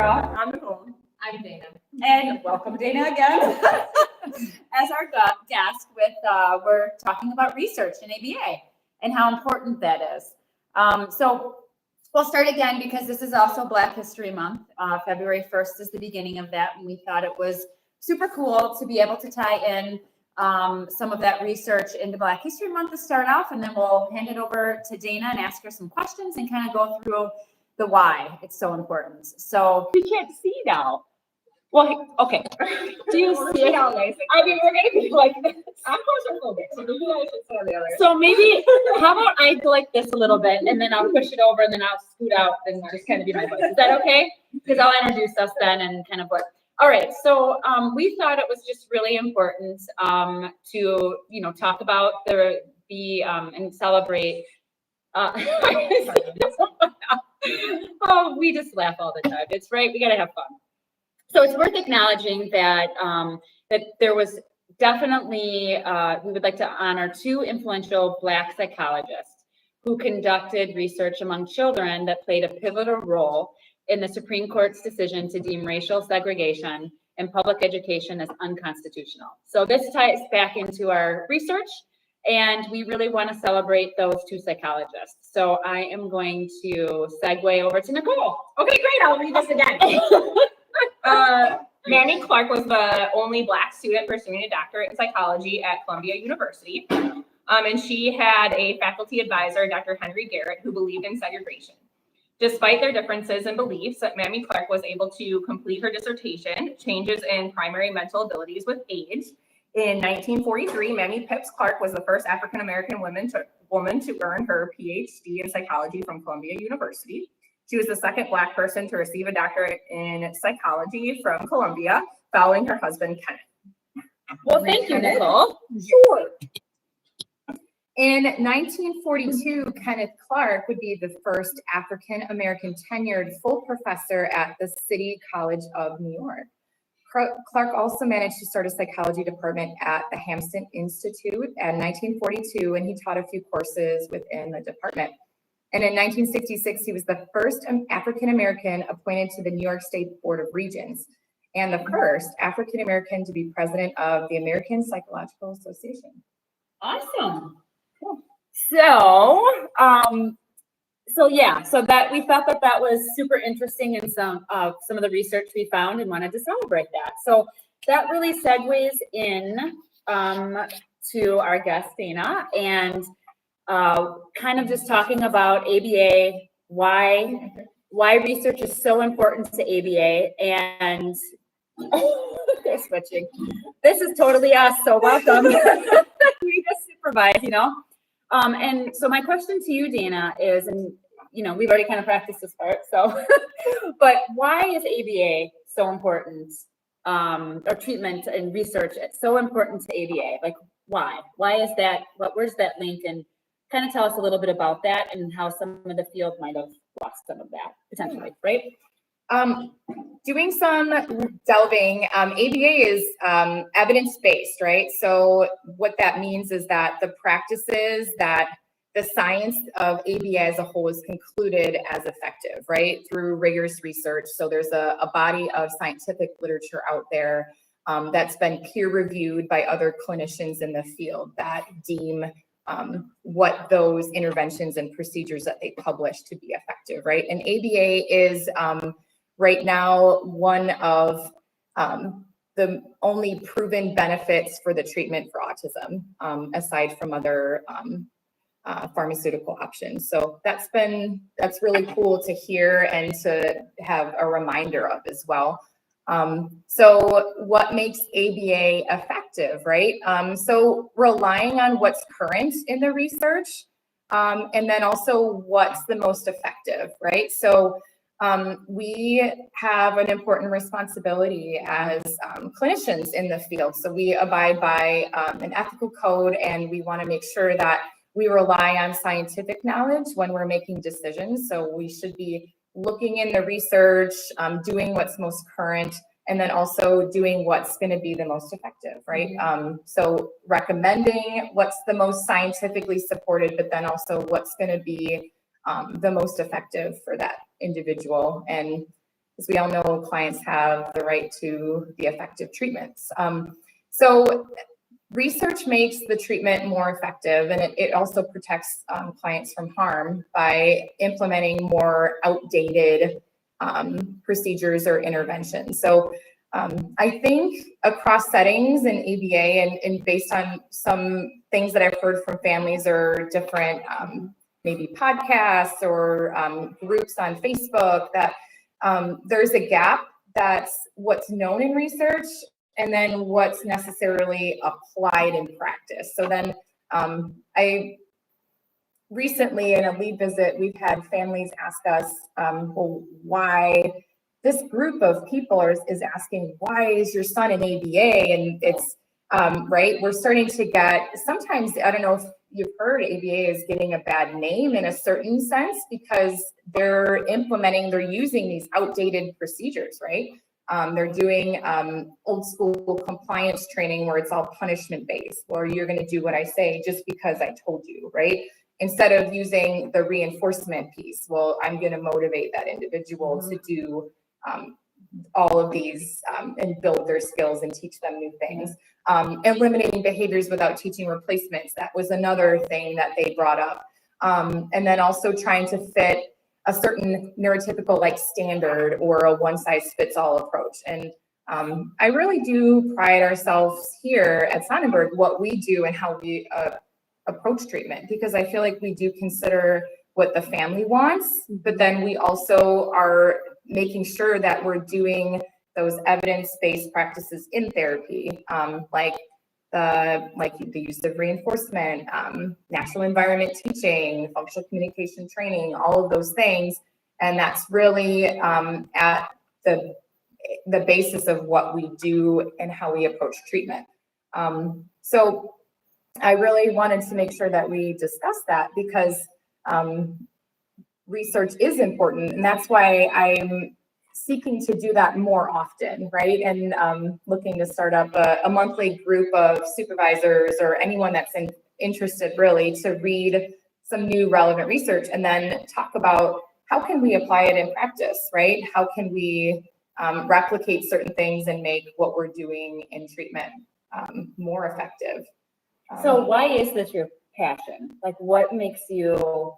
Sarah. I'm Nicole. I'm Dana. And welcome, Dana, again. As our guest we're talking about research in ABA and how important that is. So we'll start again because this is also Black History Month. February 1st is the beginning of that, and we thought it was super cool to be able to tie in some of that research into Black History Month to start off, and then we'll hand it over to Dana and ask her some questions and kind of go through the why it's so important. So we can't see now. Well, okay. Do you see how nice? I mean, we're gonna be like this. I'm claustrophobic, so maybe I should say on the other. So maybe, how about I go like this a little bit, and then I'll push it over, and then I'll scoot out, and just kind of be my voice. Is that okay? Because I'll introduce us then, and kind of what. All right. So we thought it was just really important to talk about the and celebrate. Oh, we just laugh all the time. It's right. We gotta have fun. So it's worth acknowledging that that there was definitely, we would like to honor two influential Black psychologists who conducted research among children that played a pivotal role in the Supreme Court's decision to deem racial segregation in public education as unconstitutional. So this ties back into our research, and we really want to celebrate those two psychologists. So I am going to segue over to Nicole. Okay, great. I'll read this again. Mamie Clark was the only Black student pursuing a doctorate in psychology at Columbia University. And she had a faculty advisor, Dr. Henry Garrett, who believed in segregation. Despite their differences in beliefs, Mamie Clark was able to complete her dissertation, Changes in Primary Mental Abilities with Age. In 1943, Mamie Phipps Clark was the first African-American woman to earn her PhD in psychology from Columbia University. She was the second Black person to receive a doctorate in psychology from Columbia, following her husband, Kenneth. Well, thank you, Nicole. Sure. In 1942, Kenneth Clark would be the first African-American tenured full professor at the City College of New York. Clark also managed to start a psychology department at the Hampton Institute in 1942, and he taught a few courses within the department. And in 1966, he was the first African-American appointed to the New York State Board of Regents, and the first African-American to be president of the American Psychological Association. Awesome. Cool. So that we thought that was super interesting in some of the research we found and wanted to celebrate that. So that really segues in to our guest Dana and kind of just talking about ABA, why research is so important to ABA, and they're switching. This is totally us, so welcome. We just supervise, And so my question to you, Dana, is, and we've already kind of practiced this part, so, but why is ABA so important, or treatment and research so important to ABA? Like, why? Why is that? Where's that link? And kind of tell us a little bit about that and how some of the field might have lost some of that potentially, right? Doing some delving, ABA is evidence-based, right? So what that means is that the practices that the science of ABA as a whole is concluded as effective, right? Through rigorous research. So there's a body of scientific literature out there that's been peer-reviewed by other clinicians in the field that deem what those interventions and procedures that they publish to be effective, right? And ABA is right now one of the only proven benefits for the treatment for autism, aside from other pharmaceutical options. So that's really cool to hear and to have a reminder of as well. So what makes ABA effective, right? So relying on what's current in the research, and then also what's the most effective, right? So we have an important responsibility as clinicians in the field. So we abide by an ethical code, and we want to make sure that we rely on scientific knowledge when we're making decisions. So we should be looking in the research, doing what's most current, and then also doing what's going to be the most effective, right? So recommending what's the most scientifically supported, but then also what's going to be the most effective for that individual. And because we all know clients have the right to the effective treatments. So research makes the treatment more effective, and it also protects clients from harm by implementing more outdated procedures or interventions. So I think across settings in ABA and based on some things that I've heard from families or different maybe podcasts or groups on Facebook, that there's a gap that's what's known in research and then what's necessarily applied in practice. So then I recently in a lead visit, we've had families ask us, well, why this group of people is asking, why is your son in ABA? And it's right, we're starting to get, sometimes, I don't know if you've heard, ABA is getting a bad name in a certain sense because they're using these outdated procedures, right? They're doing old school compliance training where it's all punishment based, or you're going to do what I say just because I told you, right? Instead of using the reinforcement piece. Well, I'm going to motivate that individual to do all of these and build their skills and teach them new things. Eliminating behaviors without teaching replacements. That was another thing that they brought up. And then also trying to fit a certain neurotypical like standard or a one size fits all approach. And I really do pride ourselves here at Sonnenberg, what we do and how we approach treatment, because I feel like we do consider what the family wants, but then we also are making sure that we're doing those evidence-based practices in therapy, like the use of reinforcement, natural environment teaching, functional communication training, all of those things. And that's really at the basis of what we do and how we approach treatment. So I really wanted to make sure that we discuss that because research is important, and that's why I'm seeking to do that more often, right? And looking to start up a monthly group of supervisors or anyone that's interested really to read some new relevant research and then talk about how can we apply it in practice, right? How can we replicate certain things and make what we're doing in treatment more effective? So why is this your passion? Like, what makes you,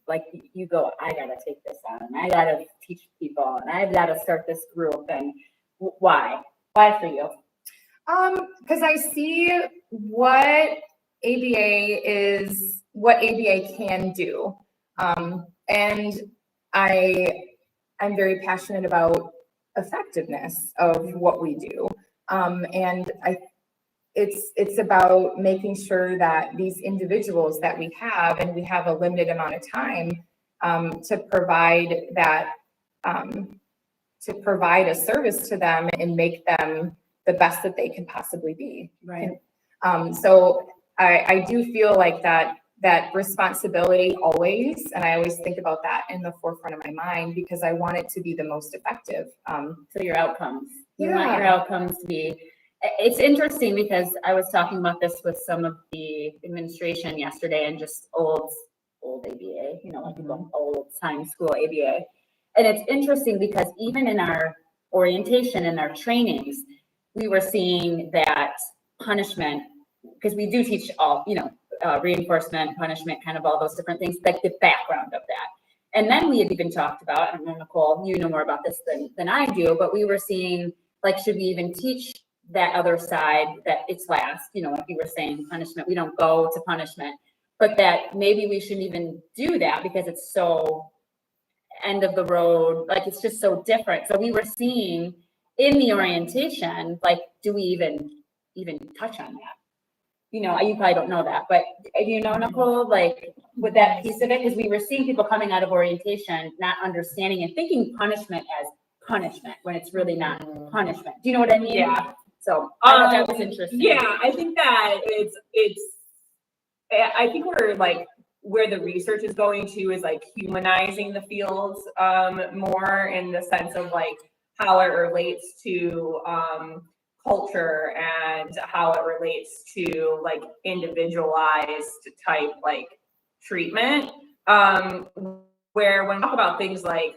like you go, I gotta take this on, and I gotta teach people, and I've gotta start this group, and why? Why for you? Because I see what ABA can do, and I'm very passionate about effectiveness of what we do, and it's about making sure that these individuals that we have, and we have a limited amount of time to provide a service to them and make them the best that they can possibly be. Right. So I do feel like that responsibility always, and I always think about that in the forefront of my mind because I want it to be the most effective. So your outcomes. You Yeah. want your outcomes to be. It's interesting because I was talking about this with some of the administration yesterday and just old ABA, like old time school ABA. And it's interesting because even in our orientation and our trainings, we were seeing that punishment, because we do teach all, reinforcement, punishment, kind of all those different things, like the background of that. And then we had even talked about, I don't know, Nicole, you know more about this than I do, but we were seeing, like, should we even teach that other side that it's last, like you were saying, punishment, we don't go to punishment, but that maybe we shouldn't even do that because it's so end of the road, like it's just so different. So we were seeing in the orientation, like, do we even touch on that? You probably don't know that, but Nicole, like with that piece of it, because we were seeing people coming out of orientation, not understanding and thinking punishment as punishment when it's really not punishment. Do you know what I mean? Yeah. So I thought that was interesting. Yeah, I think that I think we're like where the research is going to is like humanizing the fields more in the sense of like how it relates to culture and how it relates to like individualized type like treatment. Where when we talk about things like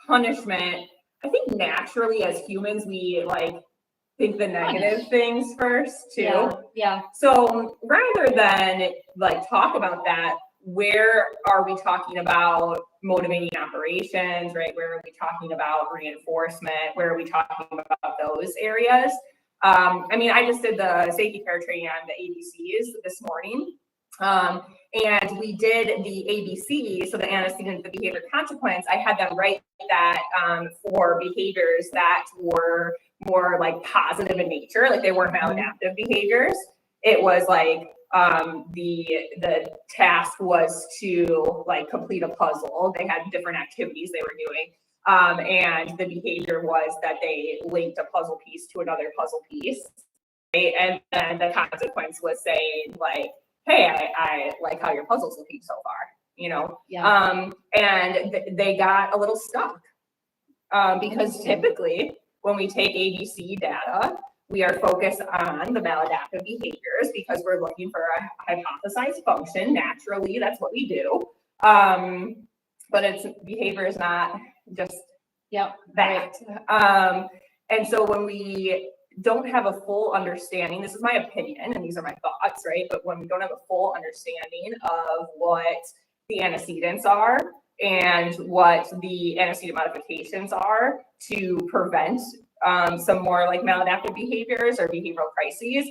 punishment, I think naturally as humans, we like think the negative things first too. Yeah. So rather than like talk about that, where are we talking about motivating operations, right? Where are we talking about reinforcement? Where are we talking about those areas? I mean, I just did the safety care training on the ABCs this morning. And we did the ABC, so the antecedent, the behavior consequence. I had them write that for behaviors that were more like positive in nature, like they weren't maladaptive behaviors. It was like the task was to like complete a puzzle. They had different activities they were doing. And the behavior was that they linked a puzzle piece to another puzzle piece. Right? And then the consequence was saying like, hey, I like how your puzzle's looking so far, you know? Yeah. And they got a little stuck because typically when we take ABC data, we are focused on the maladaptive behaviors because we're looking for a hypothesized function. Naturally, that's what we do. But it's behavior is not just that. And so when we don't have a full understanding, this is my opinion and these are my thoughts, right? But when we don't have a full understanding of what the antecedents are and what the antecedent modifications are to prevent some more like maladaptive behaviors or behavioral crises,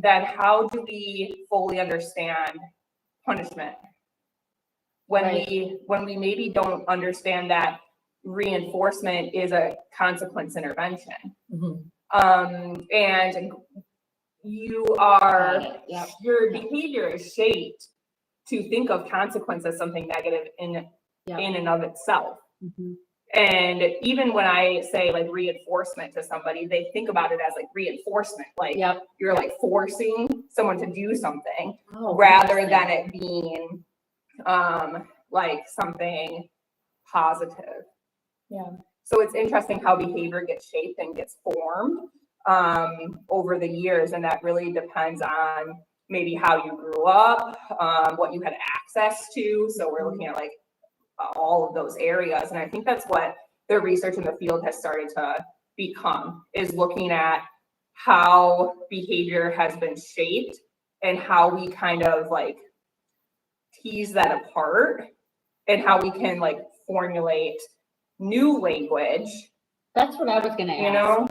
then how do we fully understand punishment? When we maybe don't understand that reinforcement is a consequence intervention. And you are, your behavior is shaped to think of consequence as something negative in and of itself. And even when I say like reinforcement to somebody, they think about it as like reinforcement, like you're like forcing someone to do something rather than it being like something positive. So it's interesting how behavior gets shaped and gets formed over the years, and that really depends on maybe how you grew up, what you had access to. So we're looking at like all of those areas, and I think that's what the research in the field has started to become, is looking at how behavior has been shaped and how we kind of like tease that apart and how we can like formulate new language. That's what I was gonna ask. You know,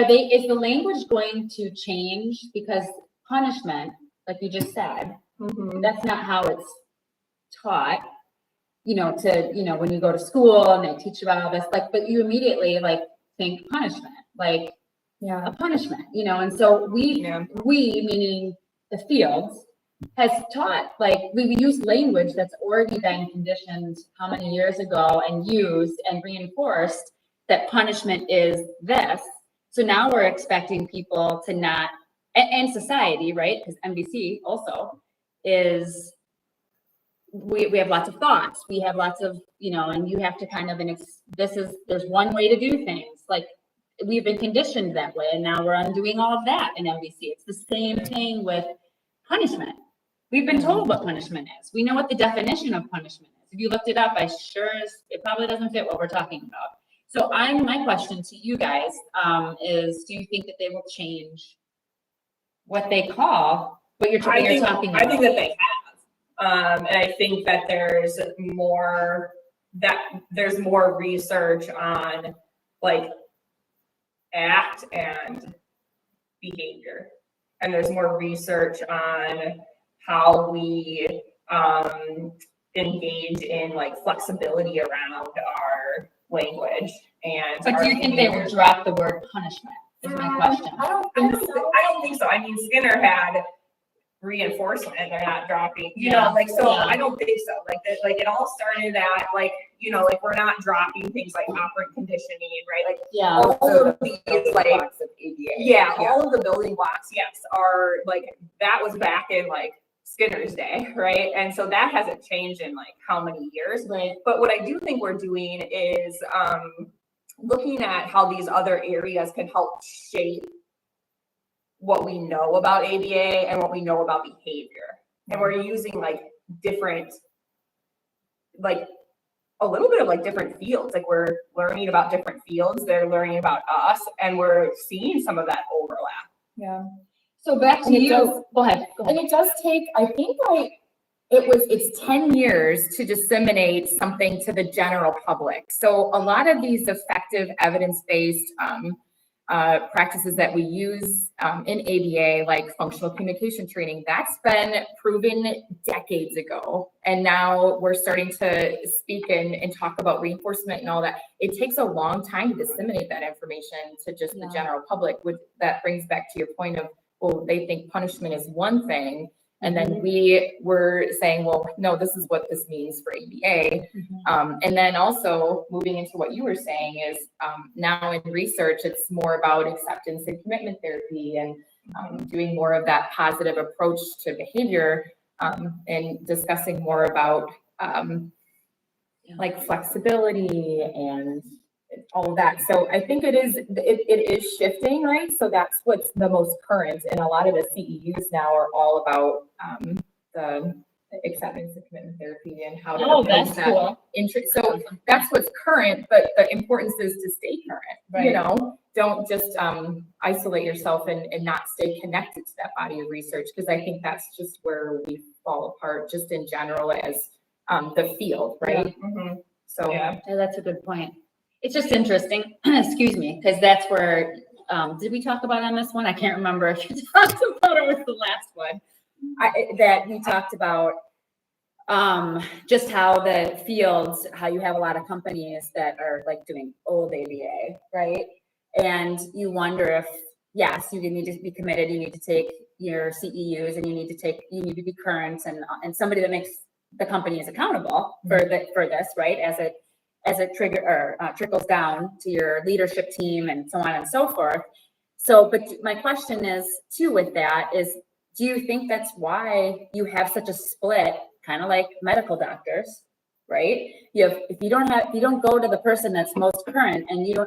is the language going to change? Because punishment, like you just said, that's not how it's taught, you know, when you go to school and they teach you about all this, like, but you immediately like think punishment, like a punishment, you know, and so we meaning the fields has taught, like we use language that's already been conditioned how many years ago and used and reinforced that punishment is this. So now we're expecting people to not, and society, right? Because MBC also is, we have lots of thoughts. We have lots of, you know, and you have to kind of, there's one way to do things. Like we've been conditioned that way, and now we're undoing all of that in MBC. It's the same thing with punishment. We've been told what punishment is. We know what the definition of punishment is. If you looked it up, it probably doesn't fit what we're talking about. So my question to you guys is, do you think that they will change what they call what you're talking about? I think that they have. And I think that there's more research on like act and behavior. And there's more research on how we engage in like flexibility around our language. But do you think they will drop the word punishment? Is my question. I don't think so. I mean, Skinner had reinforcement. They're not dropping, you know, like, so I don't think so. Like it all started at like, you know, like we're not dropping things like operant conditioning, right? Like all of these like all of the building blocks, are like, that was back in like Skinner's day, right? And so that hasn't changed in like how many years, right? But what I do think we're doing is looking at how these other areas can help shape what we know about ABA and what we know about behavior. And we're using like different, like a little bit of like different fields. Like we're learning about different fields. They're learning about us, and we're seeing some of that overlap. Yeah. So back to And it you. does- Go ahead. And it does take, I think it's 10 years to disseminate something to the general public. So a lot of these effective evidence-based practices that we use in ABA, like functional communication training, that's been proven decades ago. And now we're starting to speak and talk about reinforcement and all that. It takes a long time to disseminate that information to just the general public, which that brings back to your point of, well, they think punishment is one thing. And then we were saying, well, no, this is what this means for ABA. And then also moving into what you were saying is now in research, it's more about acceptance and commitment therapy and doing more of that positive approach to behavior and discussing more about like flexibility and all of that. So I think it is shifting, right? So that's what's the most current. And a lot of the CEUs now are all about the acceptance and commitment therapy and how to approach that's that cool. So that's what's current, but the importance is to stay current, you know, don't just isolate yourself and not stay connected to that body of research. Because I think that's just where we fall apart just in general as the field, right? So Yeah. Yeah, that's a good point. It's just interesting, excuse me, because that's where, did we talk about on this one? I can't remember if you talked about it with the last one. that we talked about just how the fields, how you have a lot of companies that are like doing old ABA, right? And you wonder if, yes, you need to be committed, you need to take your CEUs and you need to be current and somebody that makes the company is accountable for this, right? As it trickles down to your leadership team and so on and so forth. So, but my question is too with that is, do you think that's why you have such a split, kind of like medical doctors, right? If you don't go to the person that's most current and you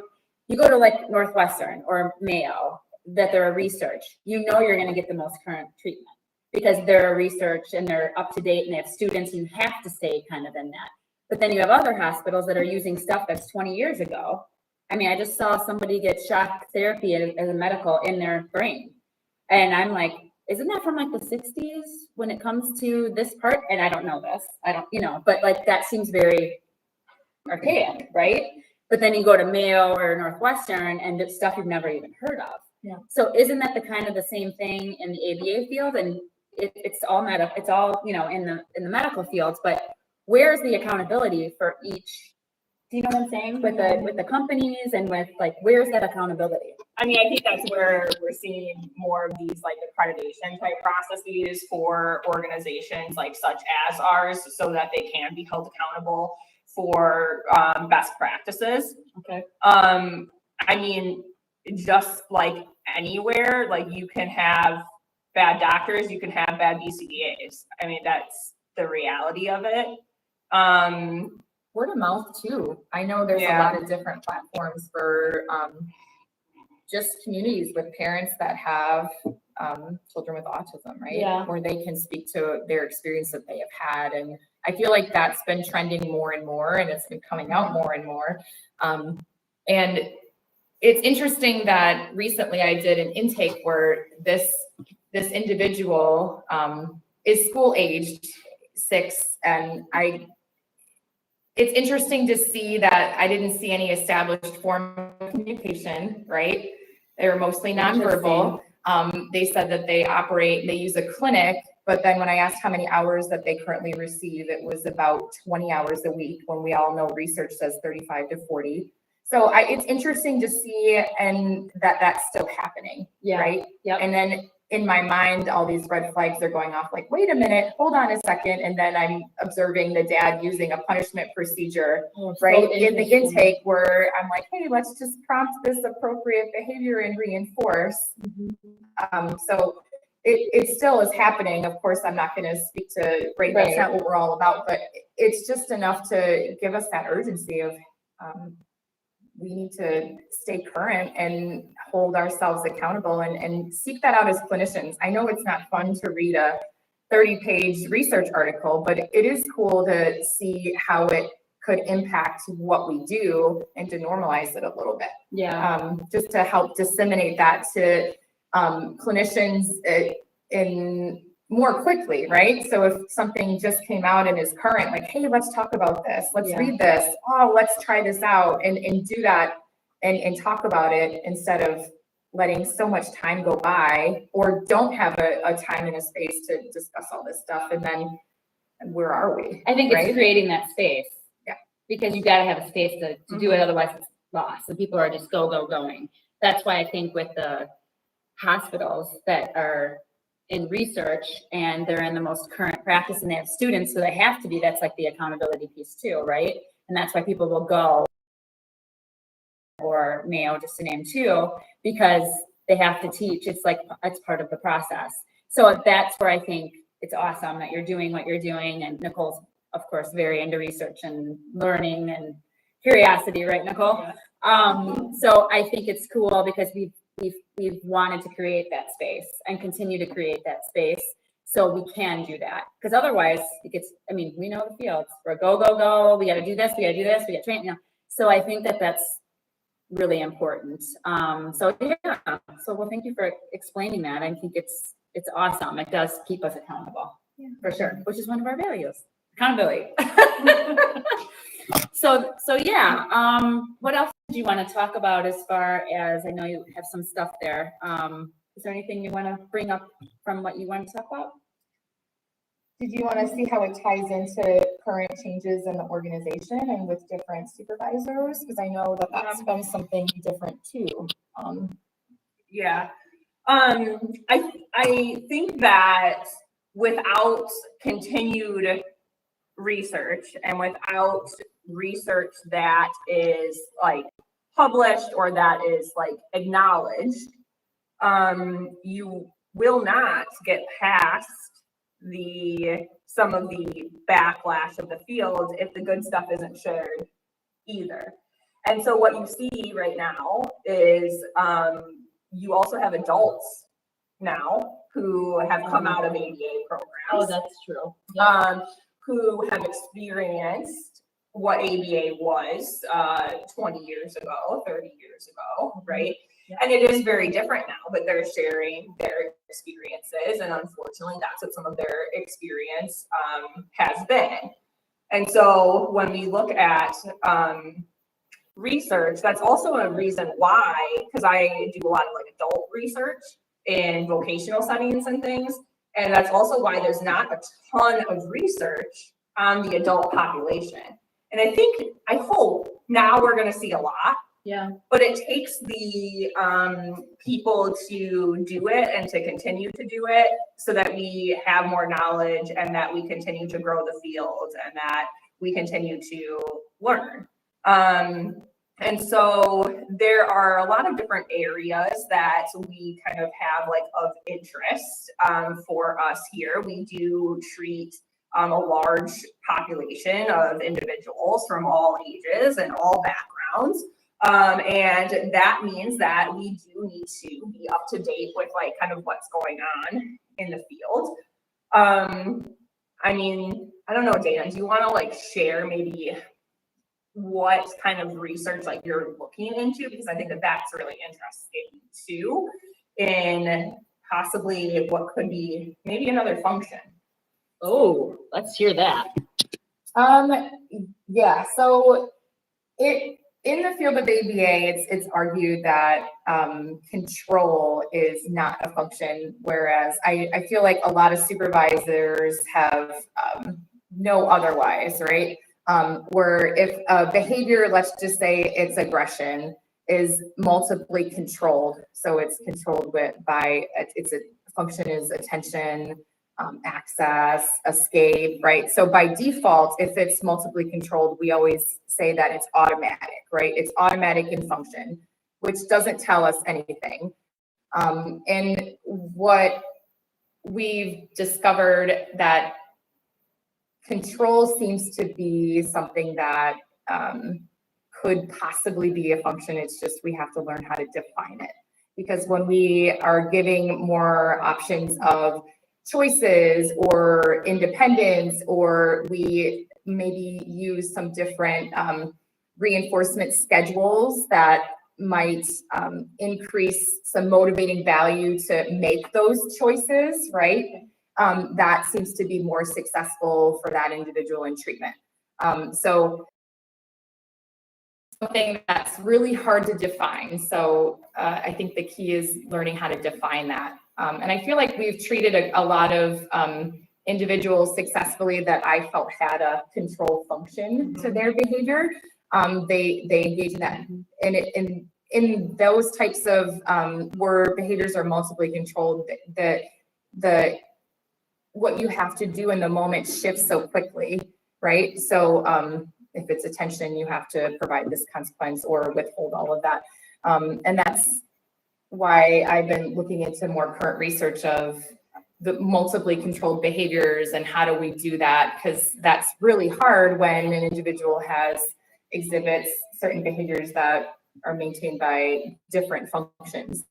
go to like Northwestern or Mayo, that they're a research, you know you're going to get the most current treatment because they're a research and they're up to date and they have students, you have to stay kind of in that. But then you have other hospitals that are using stuff that's 20 years ago. I mean, I just saw somebody get shock therapy as a medical in their brain. And I'm like, isn't that from like the 60s when it comes to this part? And I don't know this. I don't, but like that seems very archaic, right? But then you go to Mayo or Northwestern and it's stuff you've never even heard of. Yeah. So isn't that the kind of the same thing in the ABA field? And it's all in the medical fields, but where's the accountability for each? Do you know what I'm saying? With the companies and with like, where's that accountability? I mean, I think that's where we're seeing more of these like accreditation type processes for organizations like such as ours, so that they can be held accountable for best practices. Okay. I mean, just like anywhere, like you can have bad doctors, you can have bad BCBAs. I mean, that's the reality of it. Word of mouth too. I know there's a lot of different platforms for just communities with parents that have children with autism, right? Yeah. Where they can speak to their experience that they have had. And I feel like that's been trending more and more, and it's been coming out more and more. And it's interesting that recently I did an intake where this individual is school aged 6, and it's interesting to see that I didn't see any established form of communication, right? They were mostly nonverbal. They said that they use a clinic, but then when I asked how many hours that they currently receive, it was about 20 hours a week, when we all know research says 35 to 40. So it's interesting to see and that's still happening, right? Yeah. And then in my mind, all these red flags are going off like, wait a minute, hold on a second. And then I'm observing the dad using a punishment procedure, right? In the intake where I'm like, hey, let's just prompt this appropriate behavior and reinforce. So it still is happening. Of course, I'm not going to speak to, right, that's not what we're all about, but it's just enough to give us that urgency of, we need to stay current and hold ourselves accountable and seek that out as clinicians. I know it's not fun to read a 30-page research article, but it is cool to see how it could impact what we do and to normalize it a little bit. Yeah. Just to help disseminate that to clinicians in more quickly, right? So if something just came out and is current, like, hey, let's talk about this, let's read this, oh, let's try this out and do that and talk about it instead of letting so much time go by or don't have a time and a space to discuss all this stuff. And then where are we? I think right? it's creating that space. Yeah. Because you gotta have a space to do it, otherwise it's lost. And people are just going. That's why I think with the hospitals that are in research and they're in the most current practice and they have students, so they have to be, that's like the accountability piece too, right? And that's why people will go, or Mayo, just to name two, because they have to teach. It's like, it's part of the process. So that's where I think it's awesome that you're doing what you're doing. And Nicole's, of course, very into research and learning and curiosity, right, Nicole? So I think it's cool because we've wanted to create that space and continue to create that space so we can do that. Because otherwise it gets, I mean, we know the fields. We're go. We got to do this. We got to do this. We got to train. You know. So I think that that's really important. So yeah. So well, thank you for explaining that. I think it's awesome. It does keep us accountable, for sure, which is one of our values, accountability. So yeah. What else do you want to talk about as far as, I know you have some stuff there. Is there anything you want to bring up from what you want to talk about? Did you want to see how it ties into current changes in the organization and with different supervisors? Because I know that that's been something different too. Yeah. I think that without continued research and without research that is like published or that is like acknowledged, you will not get past some of the backlash of the field if the good stuff isn't shared either. And so what you see right now is you also have adults now who have come out of ABA programs. Oh, that's true. Who have experienced what ABA was 20 years ago, 30 years ago, right? Yeah. And it is very different now, but they're sharing their experiences. And unfortunately, that's what some of their experience has been. And so when we look at research, that's also a reason why, because I do a lot of like adult research in vocational settings and things. And that's also why there's not a ton of research on the adult population. And I hope now we're going to see a lot. Yeah. But it takes the people to do it and to continue to do it so that we have more knowledge and that we continue to grow the field and that we continue to learn. And so there are a lot of different areas that we kind of have like of interest for us here. We do treat a large population of individuals from all ages and all backgrounds. And that means that we do need to be up to date with like kind of what's going on in the field. I mean, I don't know, Dana, do you want to like share maybe what kind of research like you're looking into? Because I think that that's really interesting too, in possibly what could be maybe another function. Oh, let's hear that. Yeah, so in the field of ABA, it's argued that control is not a function, whereas I feel like a lot of supervisors have know otherwise, right? Where if a behavior, let's just say it's aggression, is multiply controlled, so it's controlled by it's a function is attention, access, escape, right? So by default, if it's multiply controlled, we always say that it's automatic, right? It's automatic in function, which doesn't tell us anything. And what we've discovered that control seems to be something that could possibly be a function. It's just we have to learn how to define it. Because when we are giving more options of choices or independence, or we maybe use some different reinforcement schedules that might increase some motivating value to make those choices, right? That seems to be more successful for that individual in treatment. So something that's really hard to define. So I think the key is learning how to define that. And I feel like we've treated a lot of individuals successfully that I felt had a control function to their behavior. They engage in that, and in those types of where behaviors are multiply controlled, the what you have to do in the moment shifts so quickly, right? So if it's attention, you have to provide this consequence or withhold all of that, and that's why I've been looking into more current research of the multiply controlled behaviors and how do we do that, because that's really hard when an individual exhibits certain behaviors that are maintained by different functions.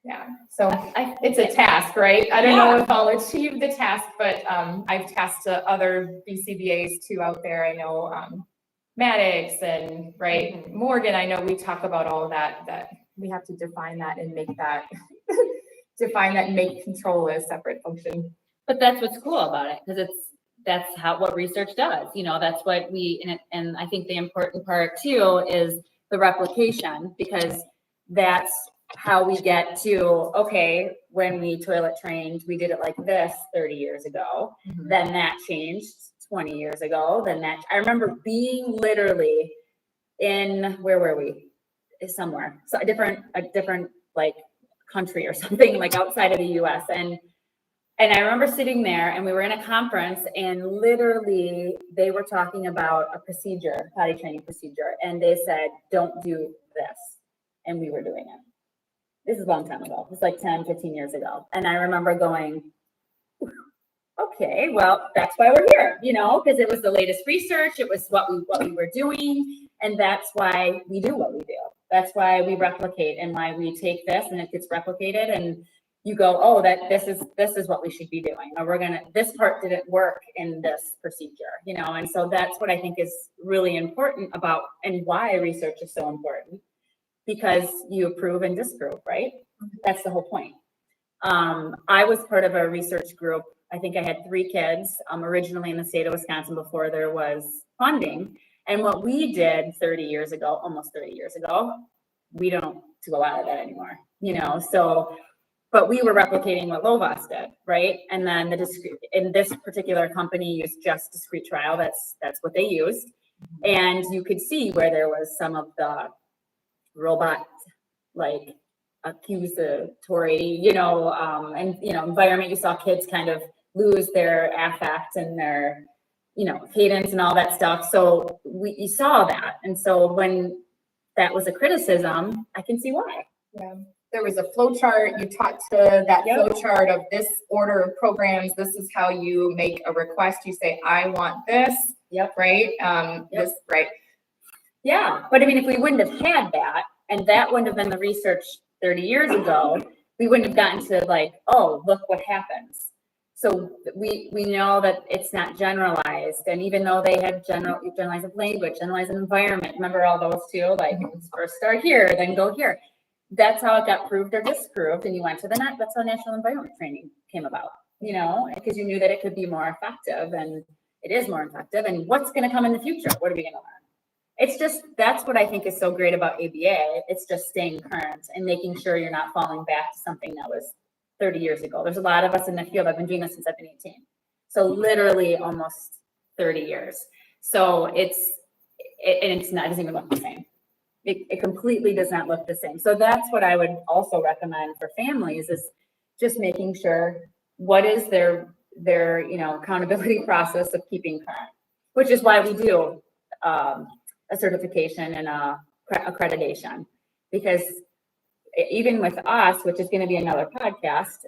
Yeah, so it's a task, right? I don't know if I'll achieve the task, but I've tasked other BCBAs too out there. I know Maddox and Morgan. I know we talk about all of that we have to define that and make that define that and make control a separate function. But that's what's cool about it, because that's what research does. That's what and I think the important part too is the replication, because that's how we get to, okay, when we toilet trained, we did it like this 30 years ago. Mm-hmm. Then that changed 20 years ago. I remember being literally in, where were we? Somewhere. So a different like country or something, like outside of the US. And I remember sitting there and we were in a conference and literally they were talking about a procedure, potty training procedure. And they said, don't do this. And we were doing it. This is a long time ago. It was like 10, 15 years ago. And I remember going, okay, well, that's why we're here, because it was the latest research. It was what we were doing. And that's why we do what we do. That's why we replicate and why we take this and it gets replicated and you go, oh, this is what we should be doing. Or this part didn't work in this procedure, and so that's what I think is really important about and why research is so important, because you approve and disprove, right? That's the whole point. I was part of a research group. I think I had 3 kids originally in the state of Wisconsin before there was funding. And what we did almost 30 years ago, we don't do a lot of that anymore, so, but we were replicating what Lovaas did, right? And then in this particular company used just discrete trial. That's what they used. And you could see where there was some of the robot, like accusatory, environment. You saw kids kind of lose their affect and their, cadence and all that stuff. So you saw that. And so when that was a criticism, I can see why. Yeah. There was a flow chart. You talked to that flow chart of this order of programs. This is how you make a request. You say, I want this. Yep. Right. This, right. Yeah. But I mean, if we wouldn't have had that, and that wouldn't have been the research 30 years ago, we wouldn't have gotten to like, oh, look what happens. So we know that it's not generalized. And even though they had generalized language, generalized environment, remember all those too? Like first start here, then go here. That's how it got proved or disproved. And you went to that's how national environment training came about, because you knew that it could be more effective, and it is more effective. And what's going to come in the future? What are we going to learn? It's just, that's what I think is so great about ABA. It's just staying current and making sure you're not falling back to something that was 30 years ago. There's a lot of us in the field. I've been doing this since I've been 18. So literally almost 30 years. So it doesn't even look the same. It completely does not look the same. So that's what I would also recommend for families, is just making sure what is their accountability process of keeping current, which is why we do a certification and a accreditation, because even with us, which is going to be another podcast,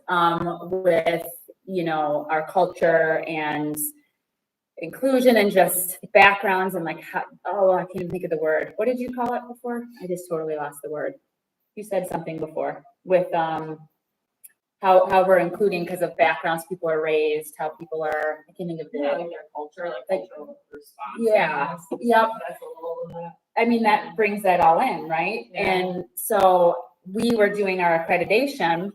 with our culture and inclusion and just backgrounds and like I can't even think of the word. What did you call it before? I just totally lost the word. You said something before with how we're including because of backgrounds people are raised, how people are, I can't think of Yeah, the, like their culture, like Like- cultural response. yeah, yep. That's a little of that. I mean, that brings that all in, right? Yeah. And so we were doing our accreditation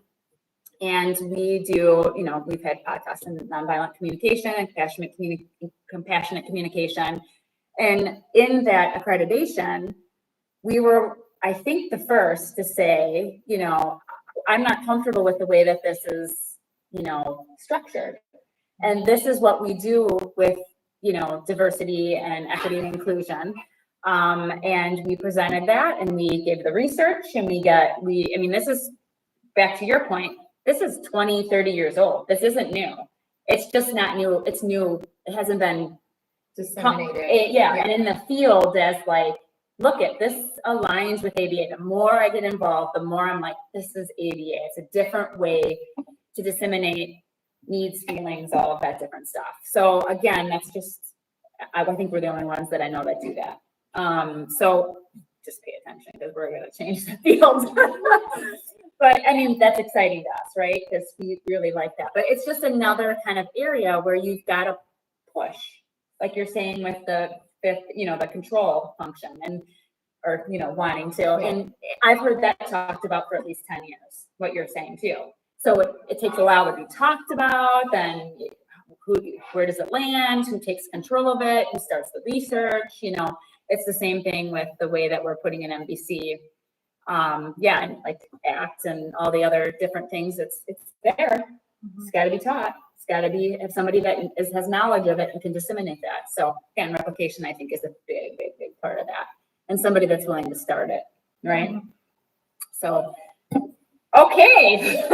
and we do, we've had podcasts on nonviolent communication and compassionate communication. And in that accreditation, we were, I think, the first to say, I'm not comfortable with the way that this is, structured. And this is what we do with, diversity and equity and inclusion. And we presented that and we gave the research and this is back to your point. This is 20, 30 years old. This isn't new. It's just not new. It's new. It hasn't been Disseminated. and in the field as like, look at this aligns with ABA. The more I get involved, the more I'm like, this is ABA. It's a different way to disseminate needs, feelings, all of that different stuff. So again, that's just, I think we're the only ones that I know that do that. So just pay attention because we're going to change the field. But I mean, that's exciting to us, right? Because we really like that. But it's just another kind of area where you've got to push, like you're saying with the fifth, the control function or wanting to. And I've heard that talked about for at least 10 years, what you're saying too. So it takes a while to be talked about, then where does it land? Who takes control of it? Who starts the research? It's the same thing with the way that we're putting in MBC. And like ACT and all the other different things. It's there. It's got to be taught. It's got to be have somebody that has knowledge of it and can disseminate that. So again, replication I think is a big part of that, and somebody that's willing to start it, right? Mm-hmm. So, okay.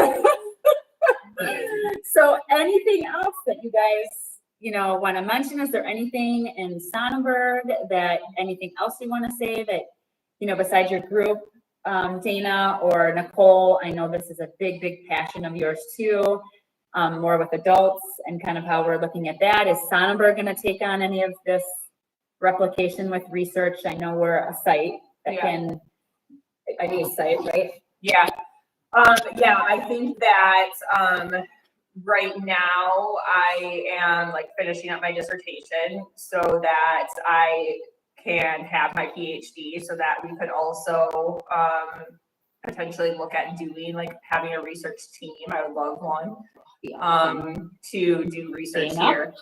So anything else that you guys want to mention? Is there anything in Sonnenberg anything else you want to say that besides your group? Dana or Nicole, I know this is a big passion of yours too, more with adults and kind of how we're looking at that. Is Sonnenberg going to take on any of this replication with research? I know we're a site that can, I need a site, right? Yeah. I think that right now I am like finishing up my dissertation so that I can have my PhD, so that we could also potentially look at doing like having a research team. I would love one to do research here.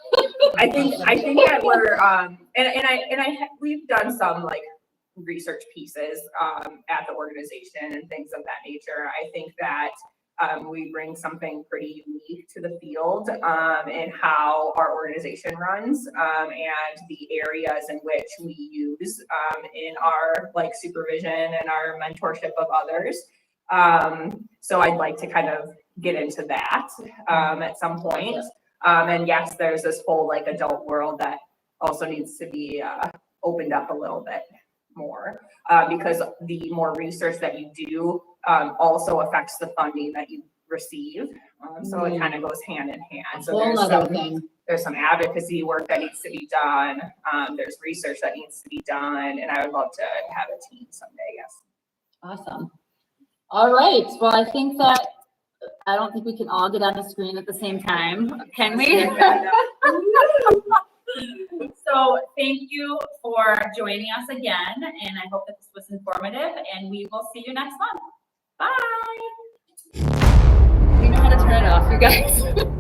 I think that we're we've done some like research pieces at the organization and things of that nature. I think that we bring something pretty unique to the field in how our organization runs and the areas in which we use in our like supervision and our mentorship of others. So I'd like to kind of get into that at some point. And yes, there's this whole like adult world that also needs to be opened up a little bit more because the more research that you do also affects the funding that you receive. So it kind of goes hand in hand. So there's some advocacy work that needs to be done. There's research that needs to be done. And I would love to have a team someday, yes. Awesome. All right. Well, I think that I don't think we can all get on the screen at the same time. Can we? So thank you for joining us again. And I hope that this was informative and we will see you next month. Bye. We know how to turn it off, you guys.